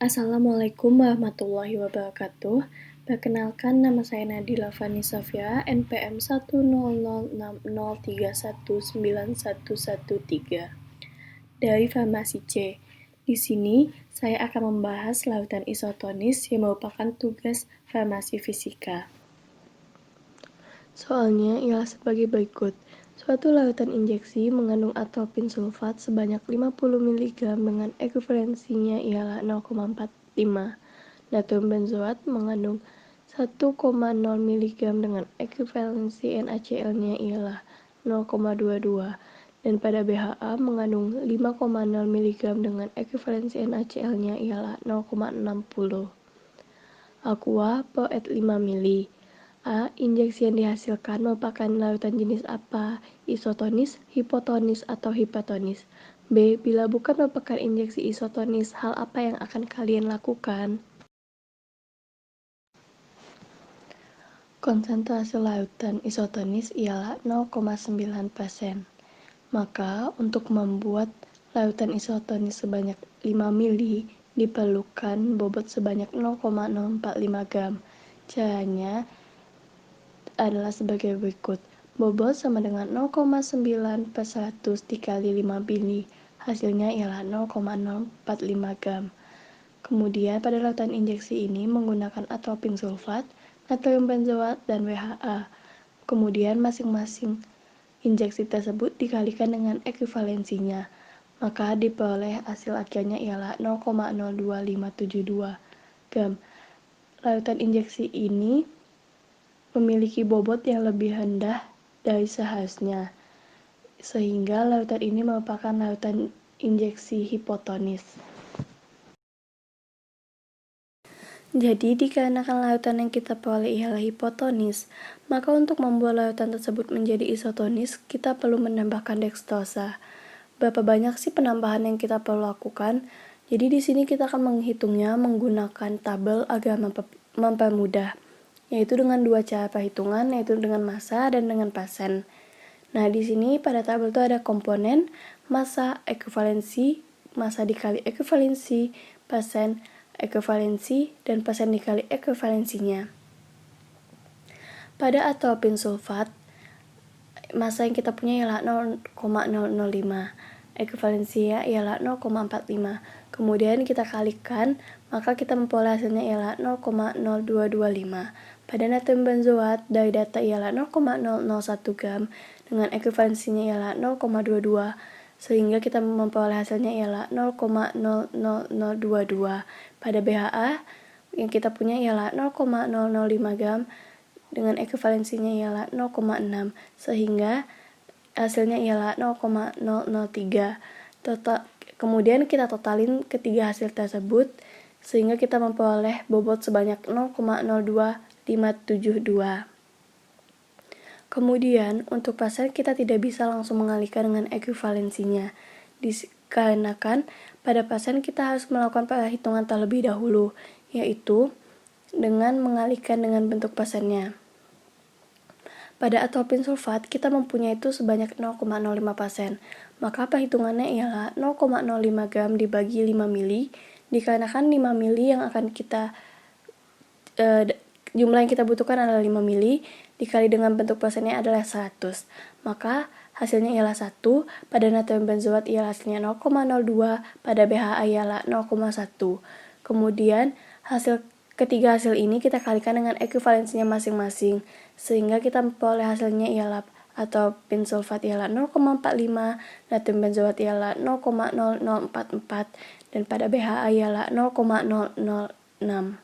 Assalamualaikum warahmatullahi wabarakatuh. Perkenalkan, nama saya Nadila Fani Safia, NPM 10060319113 dari Farmasi C. Di sini, saya akan membahas lautan isotonis yang merupakan tugas farmasi fisika. Soalnya ialah sebagai berikut. Suatu lautan injeksi mengandung atropin sulfat sebanyak 50 mg dengan ekuivalensinya ialah 0,45. Natrium benzoat mengandung 1,0 mg dengan ekuivalensi NaCl-nya ialah 0,22. Dan pada BHA mengandung 5,0 mg dengan ekuivalensi NaCl-nya ialah 0,60. Aqua per et 5 mili. A. Injeksi yang dihasilkan merupakan lautan jenis apa? Isotonis, hipotonis, atau hipertonis? B. Bila bukan merupakan injeksi isotonis, hal apa yang akan kalian lakukan? Konsentrasi lautan isotonis ialah 0,9%. Maka, untuk membuat lautan isotonis sebanyak 5 mili, diperlukan bobot sebanyak 0,045 gram. Caranya adalah sebagai berikut. Bobot sama dengan 0,9/100 dikali 5 mili. Hasilnya ialah 0,045 gram. Kemudian pada lautan injeksi ini menggunakan atropin sulfat, natrium benzoat, dan WHA. Kemudian masing-masing injeksi tersebut dikalikan dengan ekuivalensinya. Maka diperoleh hasil akhirnya ialah 0,02572 gram. Lautan injeksi ini memiliki bobot yang lebih rendah dari seharusnya, sehingga lautan ini merupakan lautan injeksi hipotonis. Jadi, dikarenakan lautan yang kita peroleh ialah hipotonis, maka untuk membuat lautan tersebut menjadi isotonis, kita perlu menambahkan dekstosa. Berapa banyak sih penambahan yang kita perlu lakukan? Jadi di sini kita akan menghitungnya menggunakan tabel agar mempermudah, yaitu dengan dua cara perhitungan, yaitu dengan massa dan dengan persen. Nah, di sini pada tabel itu ada komponen, massa, ekuivalensi, massa dikali ekuivalensi, persen, ekuivalensi, dan persen dikali ekuivalensinya. Pada atropin sulfat, massa yang kita punya ialah 0,005, ekuivalensinya ialah 0,45. Kemudian kita kalikan, maka kita memperoleh hasilnya ialah 0,0225. Pada natrium benzoat dari data ialah 0,001 gram dengan ekuivalensinya ialah 0,22, sehingga kita memperoleh hasilnya ialah 0,00022. Pada BHA yang kita punya ialah 0,005 gram dengan ekuivalensinya ialah 0,6, sehingga hasilnya ialah 0,003. Kemudian kita totalin ketiga hasil tersebut, sehingga kita memperoleh bobot sebanyak 0,02572. Kemudian, untuk persen kita tidak bisa langsung mengalihkan dengan ekuivalensinya, dikarenakan pada persen kita harus melakukan perhitungan terlebih dahulu, yaitu dengan mengalihkan dengan bentuk persennya. Pada atropin sulfat, kita mempunyai itu sebanyak 0,05%. Maka perhitungannya ialah 0,05 gram dibagi 5 mili, dikarenakan 5 mili yang akan kita jumlah yang kita butuhkan adalah 5 mili, dikali dengan bentuk persennya adalah 100. Maka hasilnya ialah 1, pada natrium benzoat ialah hasilnya 0,02, pada BHA ialah 0,1. Kemudian ketiga hasil ini kita kalikan dengan ekuivalensinya masing-masing, sehingga kita memperoleh hasilnya ialah atropin sulfat ialah 0,45, natrium benzoat ialah 0,0044, dan pada BHA ialah 0,006.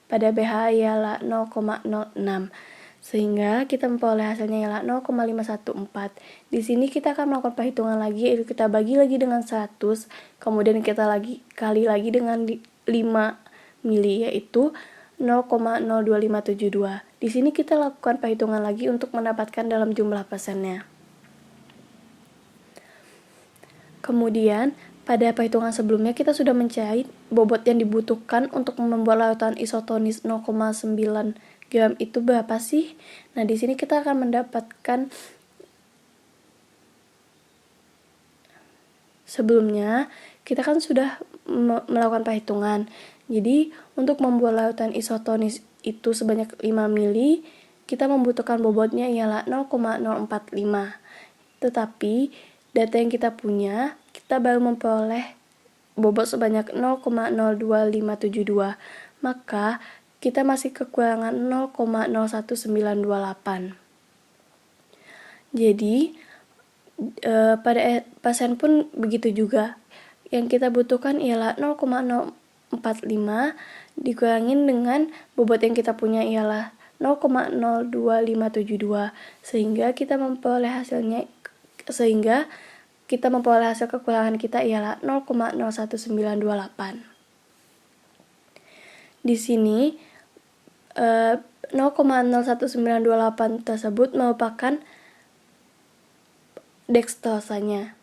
Pada BHA ialah 0,06, sehingga kita memperoleh hasilnya ialah 0,514. Di sini kita akan melakukan perhitungan lagi, yaitu kita bagi lagi dengan 100, kemudian kita kali lagi dengan 5 mili, yaitu 0,02572. Di sini kita lakukan perhitungan lagi untuk mendapatkan dalam jumlah persennya. Kemudian, pada perhitungan sebelumnya kita sudah mencari bobot yang dibutuhkan untuk membuat lautan isotonis 0,9 gram itu berapa sih? Nah, di sini kita akan mendapatkan sebelumnya kita kan sudah melakukan perhitungan. Jadi untuk membuat lautan isotonis itu sebanyak 5 mili, kita membutuhkan bobotnya ialah 0,045. Tetapi data yang kita punya, kita baru memperoleh bobot sebanyak 0,02572. Maka kita masih kekurangan 0,01928. Jadi pada pasien pun begitu juga. Yang kita butuhkan ialah 0,045 dikurangin dengan bobot yang kita punya ialah 0,02572 sehingga kita memperoleh hasil kekurangan kita ialah 0,01928. Di sini 0,01928 tersebut merupakan deksosanya.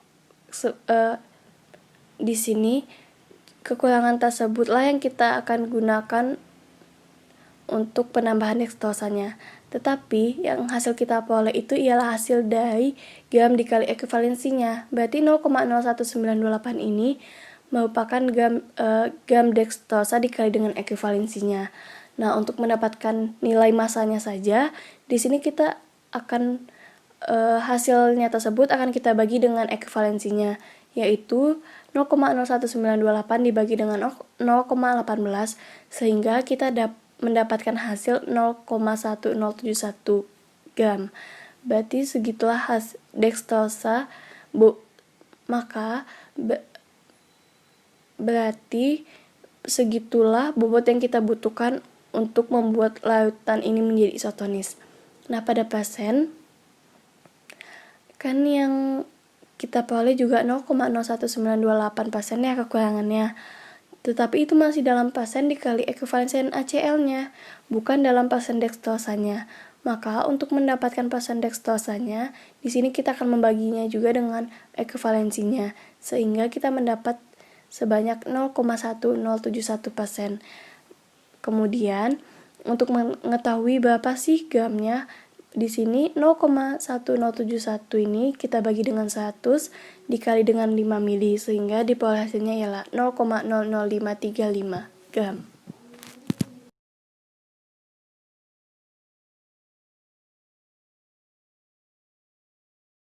Di sini kekurangan tersebutlah yang kita akan gunakan untuk penambahan deksosanya. Tetapi yang hasil kita peroleh itu ialah hasil dari gram dikali ekuivalensinya. Berarti 0,01928 ini merupakan gram dekstosa dikali dengan ekuivalensinya. Nah, untuk mendapatkan nilai masanya saja, di sini kita akan hasilnya tersebut akan kita bagi dengan ekuivalensinya, yaitu 0,01928 dibagi dengan 0,18 sehingga kita mendapatkan hasil 0,1071 gram. Berarti segitulah dekstosa, maka berarti segitulah bobot yang kita butuhkan untuk membuat lautan ini menjadi isotonis. Nah, pada pasien kan yang kita peroleh juga 0,01928 pasiennya kekurangannya. Tetapi itu masih dalam pasien dikali ekuivalensi NaCl-nya, bukan dalam pasien dekstosanya. Maka untuk mendapatkan pasien dekstosanya, di sini kita akan membaginya juga dengan ekuivalensinya, sehingga kita mendapat sebanyak 0,1071%. Kemudian, untuk mengetahui berapa sih gramnya, di sini 0,1071 ini kita bagi dengan 100 dikali dengan 5 mili sehingga diperoleh hasilnya ialah 0,00535 gram.